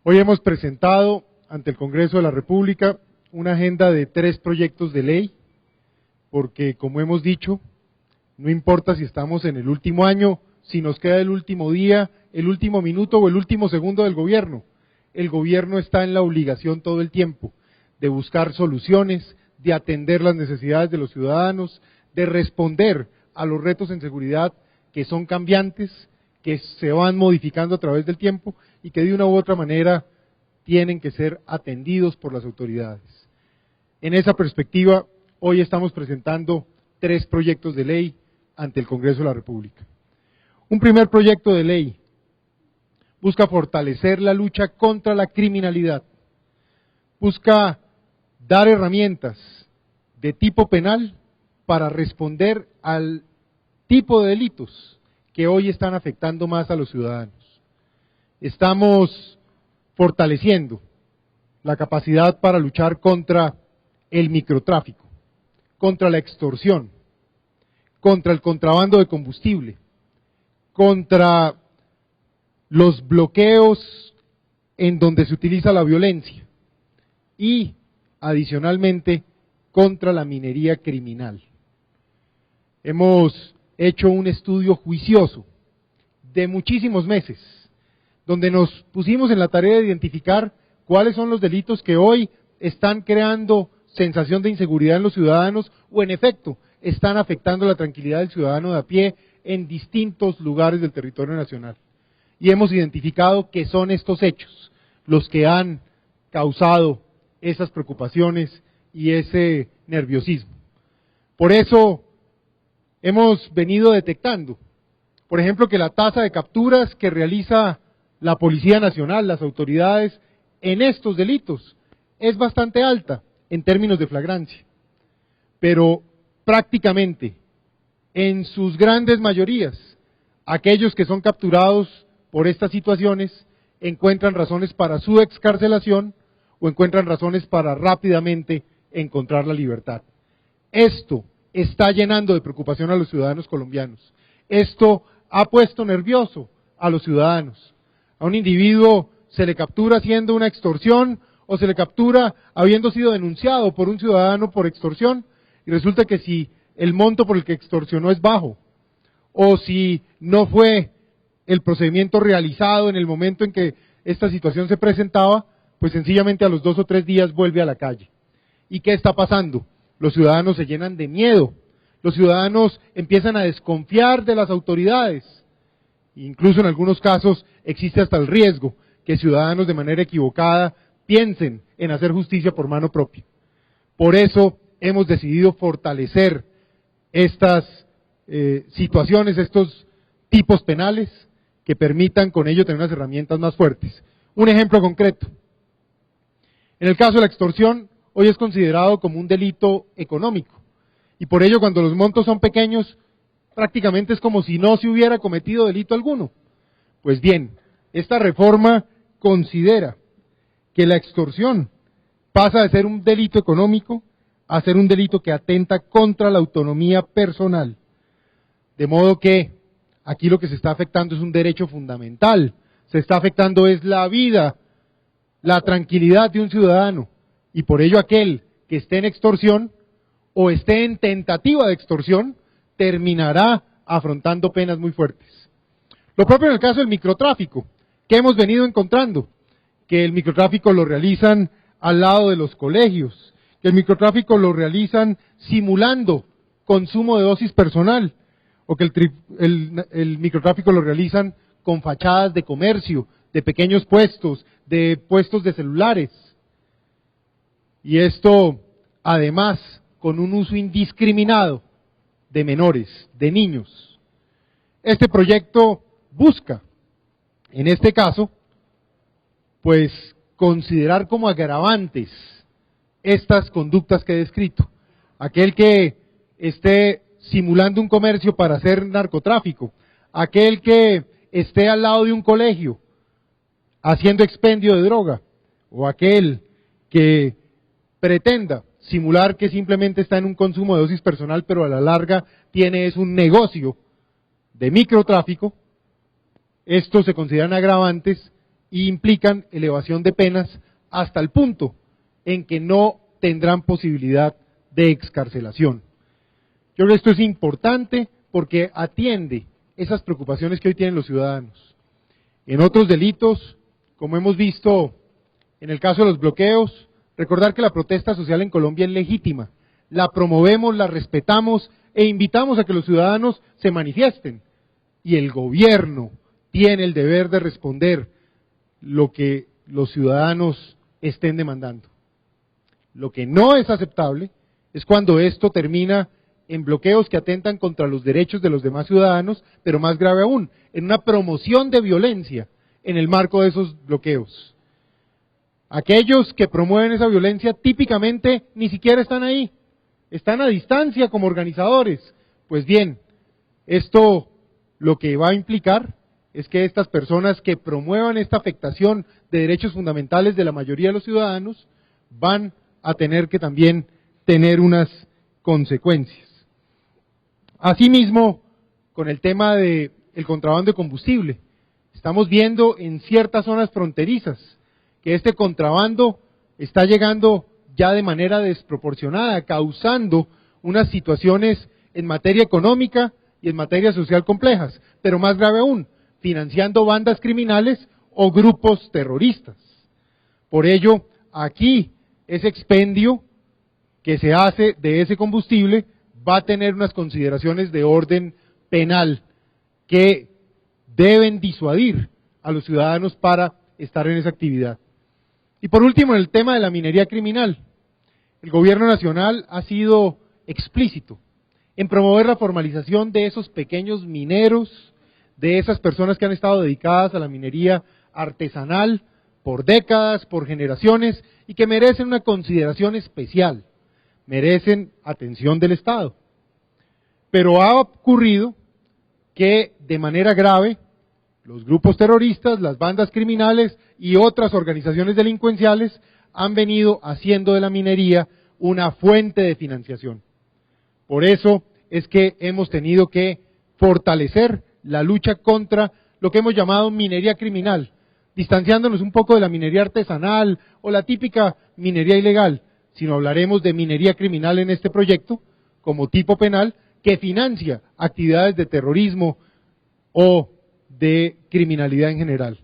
Hoy hemos presentado ante el Congreso de la República una agenda de 3 proyectos de ley, porque como hemos dicho, no importa si estamos en el último año, si nos queda el último día, el último minuto o el último segundo del gobierno. El gobierno está en la obligación todo el tiempo de buscar soluciones, de atender las necesidades de los ciudadanos, de responder a los retos en seguridad que son cambiantes, que se van modificando a través del tiempo y que de una u otra manera tienen que ser atendidos por las autoridades. En esa perspectiva, hoy estamos presentando 3 proyectos de ley ante el Congreso de la República. Un primer proyecto de ley busca fortalecer la lucha contra la criminalidad, busca dar herramientas de tipo penal para responder al tipo de delitos que hoy están afectando más a los ciudadanos. Estamos fortaleciendo la capacidad para luchar contra el microtráfico, contra la extorsión, contra el contrabando de combustible, contra los bloqueos en donde se utiliza la violencia y, adicionalmente, contra la minería criminal. Hemos hecho un estudio juicioso de muchísimos meses, donde nos pusimos en la tarea de identificar cuáles son los delitos que hoy están creando sensación de inseguridad en los ciudadanos o en efecto están afectando la tranquilidad del ciudadano de a pie en distintos lugares del territorio nacional. Y hemos identificado que son estos hechos los que han causado esas preocupaciones y ese nerviosismo. Por eso hemos venido detectando, por ejemplo, que la tasa de capturas que realiza la Policía Nacional, las autoridades, en estos delitos es bastante alta en términos de flagrancia, pero prácticamente en sus grandes mayorías, aquellos que son capturados por estas situaciones encuentran razones para su excarcelación o encuentran razones para rápidamente encontrar la libertad. Esto está llenando de preocupación a los ciudadanos colombianos. Esto ha puesto nervioso a los ciudadanos. A un individuo se le captura haciendo una extorsión o se le captura habiendo sido denunciado por un ciudadano por extorsión y resulta que si el monto por el que extorsionó es bajo o si no fue el procedimiento realizado en el momento en que esta situación se presentaba, pues sencillamente a los 2 o 3 días vuelve a la calle. ¿Y qué está pasando? Los ciudadanos se llenan de miedo, los ciudadanos empiezan a desconfiar de las autoridades, incluso en algunos casos existe hasta el riesgo que ciudadanos de manera equivocada piensen en hacer justicia por mano propia. Por eso hemos decidido fortalecer estas situaciones, estos tipos penales que permitan con ello tener unas herramientas más fuertes. Un ejemplo concreto, en el caso de la extorsión, hoy es considerado como un delito económico y por ello cuando los montos son pequeños prácticamente es como si no se hubiera cometido delito alguno. Pues bien, esta reforma considera que la extorsión pasa de ser un delito económico a ser un delito que atenta contra la autonomía personal, de modo que aquí lo que se está afectando es un derecho fundamental, se está afectando es la vida, la tranquilidad de un ciudadano, y por ello aquel que esté en extorsión o esté en tentativa de extorsión terminará afrontando penas muy fuertes. Lo propio en el caso del microtráfico, que hemos venido encontrando, que el microtráfico lo realizan al lado de los colegios, que el microtráfico lo realizan simulando consumo de dosis personal, o que el microtráfico lo realizan con fachadas de comercio, de pequeños puestos, de puestos de celulares. Y esto, además, con un uso indiscriminado de menores, de niños. Este proyecto busca, en este caso, pues considerar como agravantes estas conductas que he descrito. Aquel que esté simulando un comercio para hacer narcotráfico, aquel que esté al lado de un colegio haciendo expendio de droga, o aquel que pretenda simular que simplemente está en un consumo de dosis personal, pero a la larga es un negocio de microtráfico, estos se consideran agravantes y implican elevación de penas hasta el punto en que no tendrán posibilidad de excarcelación. Yo creo que esto es importante porque atiende esas preocupaciones que hoy tienen los ciudadanos. En otros delitos, como hemos visto en el caso de los bloqueos, recordar que la protesta social en Colombia es legítima, la promovemos, la respetamos e invitamos a que los ciudadanos se manifiesten. Y el gobierno tiene el deber de responder lo que los ciudadanos estén demandando. Lo que no es aceptable es cuando esto termina en bloqueos que atentan contra los derechos de los demás ciudadanos, pero más grave aún, en una promoción de violencia en el marco de esos bloqueos. Aquellos que promueven esa violencia típicamente ni siquiera están ahí, están a distancia como organizadores. Pues bien, esto lo que va a implicar es que estas personas que promuevan esta afectación de derechos fundamentales de la mayoría de los ciudadanos van a tener que también tener unas consecuencias. Asimismo, con el tema del contrabando de combustible, estamos viendo en ciertas zonas fronterizas que este contrabando está llegando ya de manera desproporcionada, causando unas situaciones en materia económica y en materia social complejas, pero más grave aún, financiando bandas criminales o grupos terroristas. Por ello, aquí ese expendio que se hace de ese combustible va a tener unas consideraciones de orden penal que deben disuadir a los ciudadanos para estar en esa actividad. Y por último, en el tema de la minería criminal, el gobierno nacional ha sido explícito en promover la formalización de esos pequeños mineros, de esas personas que han estado dedicadas a la minería artesanal por décadas, por generaciones, y que merecen una consideración especial, merecen atención del Estado. Pero ha ocurrido que de manera grave los grupos terroristas, las bandas criminales y otras organizaciones delincuenciales han venido haciendo de la minería una fuente de financiación. Por eso es que hemos tenido que fortalecer la lucha contra lo que hemos llamado minería criminal, distanciándonos un poco de la minería artesanal o la típica minería ilegal, sino hablaremos de minería criminal en este proyecto como tipo penal que financia actividades de terrorismo o de criminalidad en general.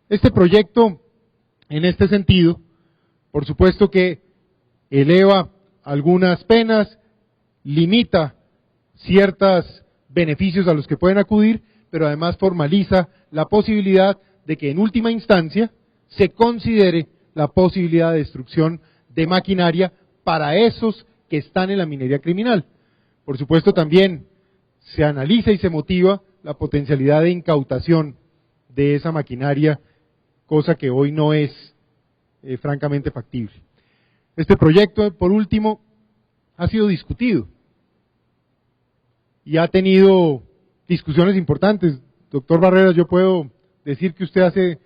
Este proyecto, en este sentido, por supuesto que eleva algunas penas, limita ciertos beneficios a los que pueden acudir, pero además formaliza la posibilidad de que en última instancia se considere la posibilidad de destrucción de maquinaria para esos que están en la minería criminal. Por supuesto también se analiza y se motiva la potencialidad de incautación de esa maquinaria, cosa que hoy no es francamente factible. Este proyecto, por último, ha sido discutido y ha tenido discusiones importantes. Doctor Barreras, yo puedo decir que usted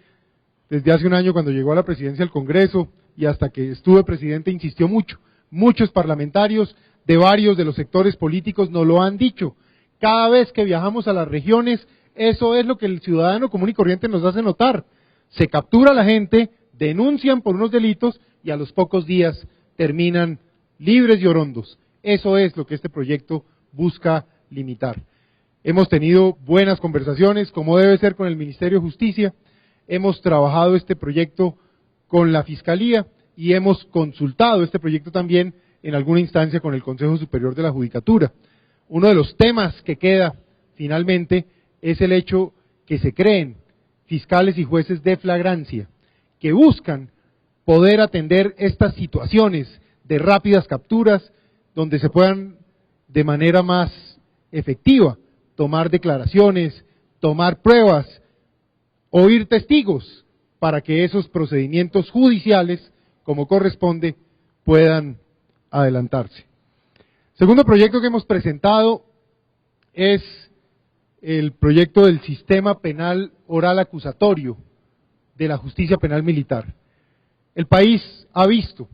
desde hace un año cuando llegó a la presidencia del Congreso y hasta que estuve presidente insistió mucho. Muchos parlamentarios de varios de los sectores políticos nos lo han dicho. Cada vez que viajamos a las regiones, eso es lo que el ciudadano común y corriente nos hace notar. Se captura a la gente, denuncian por unos delitos y a los pocos días terminan libres y orondos. Eso es lo que este proyecto busca limitar. Hemos tenido buenas conversaciones, como debe ser, con el Ministerio de Justicia. Hemos trabajado este proyecto con la Fiscalía y hemos consultado este proyecto también en alguna instancia con el Consejo Superior de la Judicatura. Uno de los temas que queda finalmente es el hecho que se creen fiscales y jueces de flagrancia que buscan poder atender estas situaciones de rápidas capturas donde se puedan de manera más efectiva tomar declaraciones, tomar pruebas, oír testigos para que esos procedimientos judiciales, como corresponde, puedan adelantarse. Segundo proyecto que hemos presentado es el proyecto del sistema penal oral acusatorio de la justicia penal militar. El país ha visto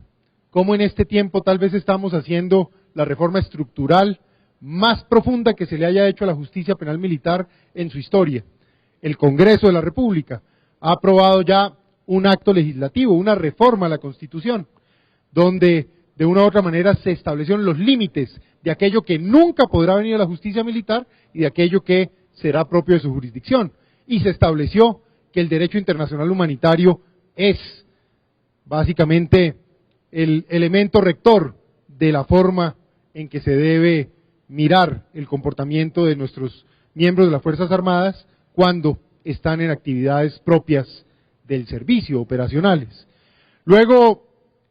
cómo en este tiempo tal vez estamos haciendo la reforma estructural más profunda que se le haya hecho a la justicia penal militar en su historia. El Congreso de la República ha aprobado ya un acto legislativo, una reforma a la Constitución, donde de una u otra manera se establecieron los límites de aquello que nunca podrá venir a la justicia militar y de aquello que será propio de su jurisdicción. Y se estableció que el derecho internacional humanitario es básicamente el elemento rector de la forma en que se debe mirar el comportamiento de nuestros miembros de las Fuerzas Armadas cuando están en actividades propias del servicio, operacionales. Luego,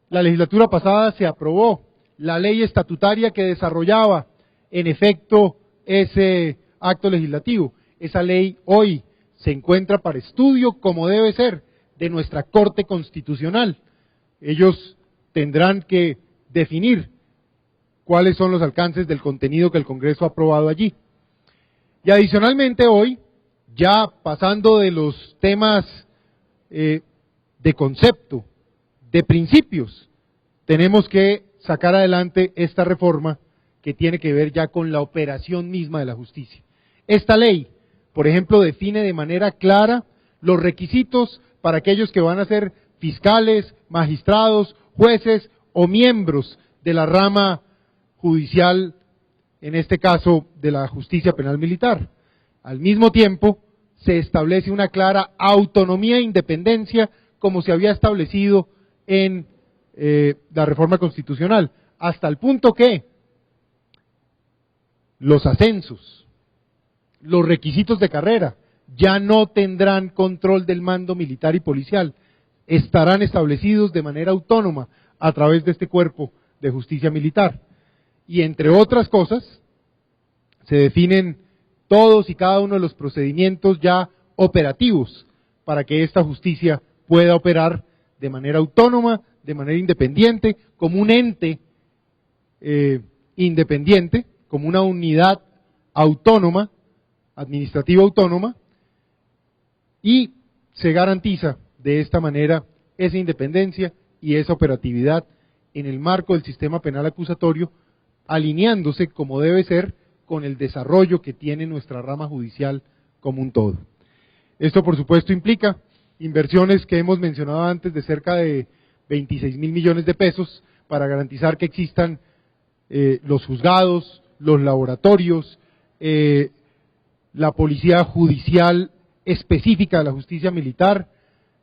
la legislatura pasada se aprobó la ley estatutaria que desarrollaba en efecto ese acto legislativo. Esa ley hoy se encuentra para estudio, como debe ser, de nuestra Corte Constitucional. Ellos tendrán que definir cuáles son los alcances del contenido que el Congreso ha aprobado allí. Y adicionalmente hoy, ya pasando de los temas de concepto, de principios, tenemos que sacar adelante esta reforma que tiene que ver ya con la operación misma de la justicia. Esta ley, por ejemplo, define de manera clara los requisitos para aquellos que van a ser fiscales, magistrados, jueces o miembros de la rama judicial, en este caso de la justicia penal militar. Al mismo tiempo, se establece una clara autonomía e independencia como se había establecido en la reforma constitucional, hasta el punto que los ascensos, los requisitos de carrera, ya no tendrán control del mando militar y policial, estarán establecidos de manera autónoma a través de este cuerpo de justicia militar. Y entre otras cosas, se definen todos y cada uno de los procedimientos ya operativos para que esta justicia pueda operar de manera autónoma, de manera independiente, como un ente independiente, como una unidad autónoma, administrativa autónoma, y se garantiza de esta manera esa independencia y esa operatividad en el marco del sistema penal acusatorio, alineándose como debe ser con el desarrollo que tiene nuestra rama judicial como un todo. Esto por supuesto implica inversiones que hemos mencionado antes de cerca de 26.000 millones de pesos para garantizar que existan los juzgados, los laboratorios, la policía judicial específica de la justicia militar,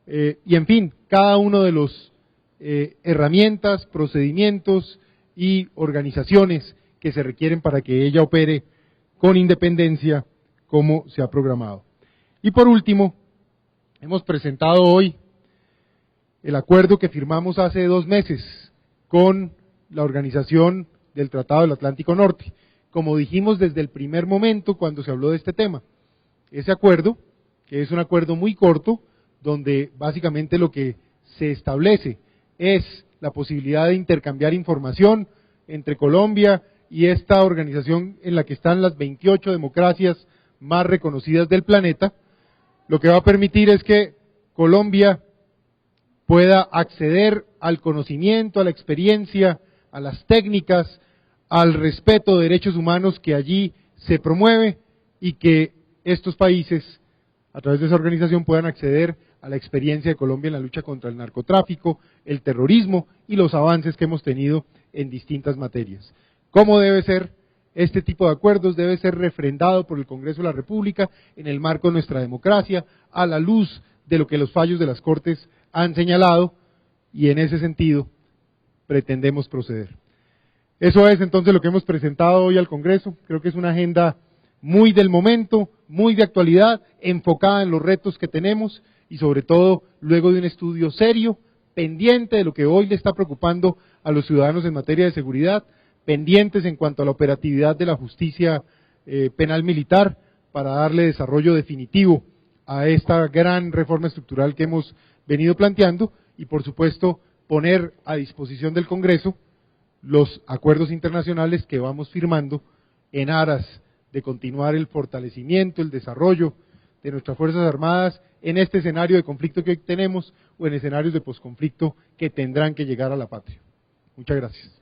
y en fin, cada uno de los herramientas, procedimientos y organizaciones que se requieren para que ella opere con independencia como se ha programado. Y por último, hemos presentado hoy el acuerdo que firmamos hace 2 meses con la Organización del Tratado del Atlántico Norte, como dijimos desde el primer momento cuando se habló de este tema. Ese acuerdo, que es un acuerdo muy corto, donde básicamente lo que se establece es la posibilidad de intercambiar información entre Colombia y esta organización en la que están las 28 democracias más reconocidas del planeta, lo que va a permitir es que Colombia pueda acceder al conocimiento, a la experiencia, a las técnicas, al respeto de derechos humanos que allí se promueve y que estos países, a través de esa organización, puedan acceder a la experiencia de Colombia en la lucha contra el narcotráfico, el terrorismo y los avances que hemos tenido en distintas materias. ¿Cómo debe ser? Este tipo de acuerdos debe ser refrendado por el Congreso de la República en el marco de nuestra democracia, a la luz de lo que los fallos de las Cortes han señalado, y en ese sentido pretendemos proceder. Eso es entonces lo que hemos presentado hoy al Congreso. Creo que es una agenda muy del momento, muy de actualidad, enfocada en los retos que tenemos y sobre todo luego de un estudio serio, pendiente de lo que hoy le está preocupando a los ciudadanos en materia de seguridad, pendientes en cuanto a la operatividad de la justicia penal militar para darle desarrollo definitivo a esta gran reforma estructural que hemos venido planteando y por supuesto poner a disposición del Congreso los acuerdos internacionales que vamos firmando en aras de continuar el fortalecimiento, el desarrollo de nuestras Fuerzas Armadas en este escenario de conflicto que hoy tenemos o en escenarios de posconflicto que tendrán que llegar a la patria. Muchas gracias.